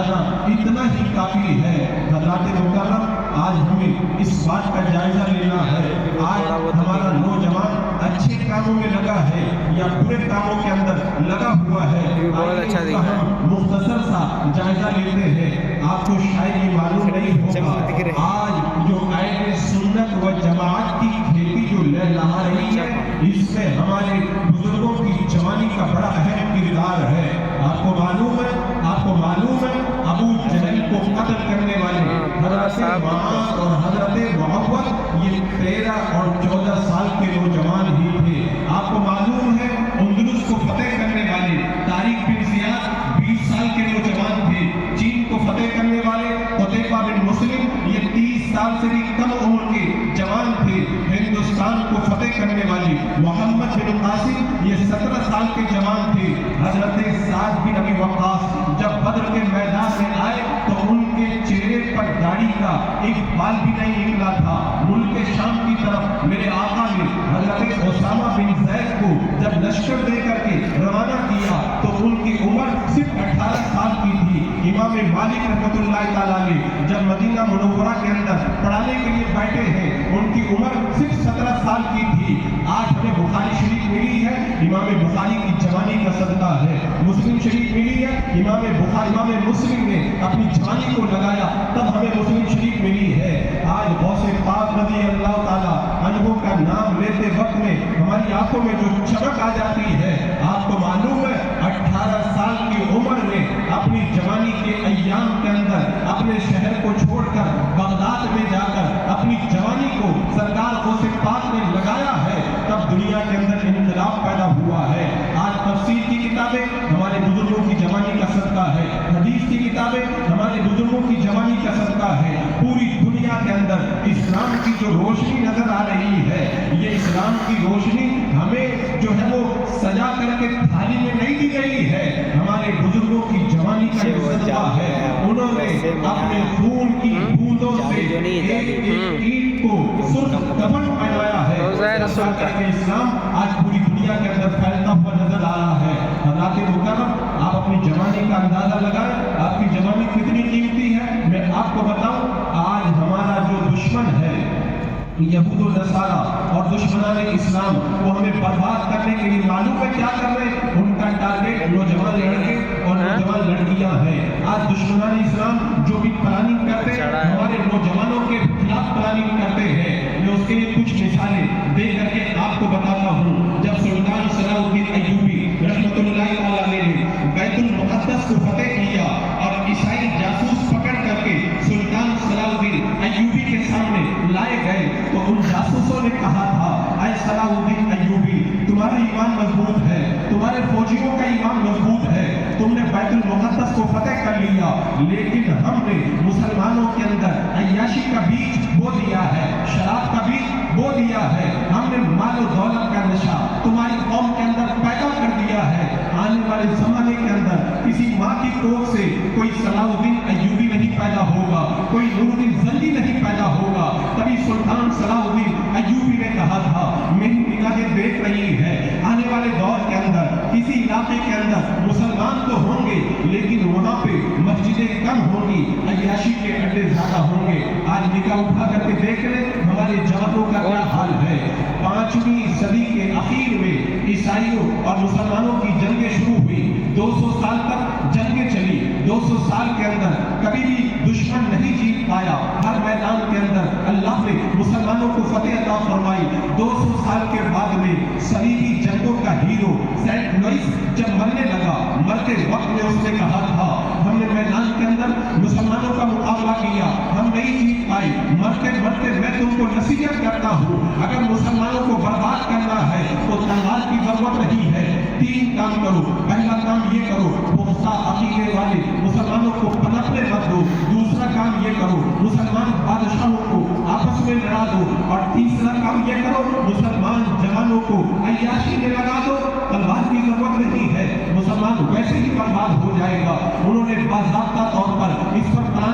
جانا اتنا ہی کافی ہے۔ حضرات مکرم، آج ہمیں اس بات کا جائزہ لینا ہے، آج ہمارا نوجوان اچھے کاموں میں لگا ہے یا برے کاموں کے اندر لگا ہوا ہے، ہم مختصر سا جائزہ لیتے ہیں۔ آپ کو شاید یہ معلوم نہیں ہوگا، آج جو اہل سنت و جماعت کی کھیتی جو لہلہا رہی ہے، اس میں ہمارے بزرگوں کی جوانی کا بڑا اہم کردار ہے۔ آپ کو معلوم ہے ابو جہل کو قتل کرنے والے حضرت معاذ اور حضرت معوذ یہ 13 اور 14 سال کے نوجوان ہی تھے۔ آپ کو معلوم ہے اندلس کو فتح کرنے والے طارق بن زیاد 20 سال کے نوجوان تھے۔ چین کو فتح کرنے والے قتیبہ بن مسلم یہ 30 سال سے بھی کم عمر کے جوان تھے۔ ہندوستان کو فتح کرنے والے محمد بن قاسم یہ 17 سال کے جوان تھے۔ حضرت سعد بن ابی وقاص جب بدر کے میدان میں آئے تو ان کے چہرے پر داڑھی کا ایک بال بھی نہیں نکلا تھا۔ ملک شام کی طرف میرے آقا نے حضرت اسامہ بن زید کو جب لشکر دے کر کے روانہ کیا تو ان کی عمر صرف 18 سال کی تھی۔ امام مالک رحمۃ اللہ تعالیٰ نے جب مدینہ منورہ کے اندر پڑھانے کے لیے بیٹھے ہیں ان کی عمر صرف 17 سال کی تھی۔ آج ہمیں بخاری شریف ملی ہے، امام بخاری کی جوانی کا صدقہ ہے۔ مسلم شریف ملی ہے، امام مسلم نے اپنی جوانی کو لگایا تب ہمیں مسلم شریف ملی ہے۔ آج غوث پاک رضی اللہ تعالیٰ عنہ کا نام لیتے وقت میں ہماری آنکھوں میں جو چمک آ جاتی ہے، آپ کو معلوم ہے 18 سال کی عمر میں اپنی جوانی کے ایام کے اندر اپنے شہر کو چھوڑ کر بغداد میں جا کر اپنی جوانی کو سرکار غوث پاک نے لگایا ہے، تب دنیا کے اندر انقلاب پیدا ہوا ہے۔ آج تفسیر کی کتابیں ہمارے بزرگوں کی جوانی کا صدقہ ہے، حدیث کی کتابیں ہمارے بزرگوں کی جوانی کا صدقہ ہے۔ پوری دنیا کے اندر اسلام کی جو روشنی نظر آ رہی ہے، یہ اسلام کی روشنی ہمیں جو ہے وہ سجا کر کے تھالی میں نہیں دی گئی ہے، ہمارے بزرگوں کی جوانی کا یہ صدقہ ہے۔ انہوں نے اپنے خون کی بوندوں سے ایک اینٹ کو سرخ کفن پہنایا ہے۔ اسلام آج پوری دنیا کے اندر پھیلتا ہوا نظر آ رہا ہے۔ حضرات مکرم، آپ اپنی جوانی کا اندازہ لگائیں، آپ کی جوانی کتنی قیمتی ہے۔ میں آپ کو بتاؤں، آج ہمارا جو دشمن ہے یہود و نصارہ اور دشمنان اسلام، وہ ہمیں برباد کرنے کے لیے معلوم ہے کیا کر رہے ہیں، ان کا ٹارگیٹ نوجوان لڑکے اور نوجوان لڑکیاں ہیں۔ آج دشمنان اسلام جو بھی پلاننگ کرتے ہیں ہمارے نوجوانوں کے خلاف پلاننگ کرتے ہیں۔ میں اس کے لیے کچھ مثالیں دے کر کے آپ کو بتاتا ہوں۔ جب سلطان صلاح الدین ایوبی رحمۃ اللہ علیہ نے بیت المقدس کو فتح کیا اور عیسائی جاسوس پکڑ کر کے سلطان صلاح الدین ایوبی کے سامنے لائے گئے تو ان جاسوسوں نے کہا تھا، اے صلاح الدین ایوبی، تمہارا ایمان مضبوط ہے، تمہارے فوجیوں کا ایمان مضبوط ہے، تم نے بیت المقدس کو فتح کر لیا، لیکن ہم نے مسلمانوں کے اندر عیاشی کا بیج بو دیا ہے، شراب کا بیج بو دیا ہے، ہم نے مال و دولت کا نشہ تمہاری قوم کے اندر پیدا کر دیا ہے۔ آنے والے زمانے کے اندر کسی ماں کی کوکھ سے کوئی صلاح الدین ایوبی نہیں پیدا ہوگا، کوئی نور الدین زنگی نہیں پیدا ہوگا۔ تبھی سلطان صلاح الدین ایوبی نے کہا تھا، میری نگاہیں دیکھ رہی ہے آنے والے دور کے اندر کسی علاقے کے اندر مسلمان تو ہوں گے لیکن وہاں پہ مسجدیں کم ہوں گی، عیاشی کے اڈے زیادہ ہوں گے۔ آج نگاہ اٹھا کر کے دیکھ لیں ہمارے جوانوں کا کیا حال ہے۔ 5ویں صدی کے اخیر میں عیسائیوں اور مسلمانوں کی جنگیں شروع ہوئی، 200 سال تک جنگیں چلی، 200 سال کے اندر کبھی بھی دشمن نہیں جیت پایا، ہر میدان کے اندر اللہ نے مسلمانوں کو فتح عطا فرمائی۔ 200 سال کے بعد میں صلیبی جنگوں کا ہیرو سینٹ لوئس جب مرنے لگا، مرتے وقت میں اس نے کہا تھا، ہم نے میدان کے اندر مسلمانوں کا مقابلہ کیا، ہم نہیں جیت پائے، مرتے مرتے میں تم کو نصیحت کرتا ہوں، اگر مسلمانوں کو برباد کرنا ہے تو تلوار کی ضرورت نہیں ہے، 3 کام کرو۔ پہلا کام یہ کرو، پختہ عقیدے والے مسلمانوں کو پنپنے مت دو۔ دوسرا کام یہ کرو، مسلمان بادشاہوں کو آپس میں لڑا دو۔ اور تیسرا کام یہ کرو، مسلمان جوانوں کو عیاشی میں لگا دو۔ تلوار کی ضرورت نہیں ہے، مسلمان ویسے ہی برباد ہو جائے گا۔ انہوں نے باضابطہ طور پر اس پر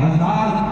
1000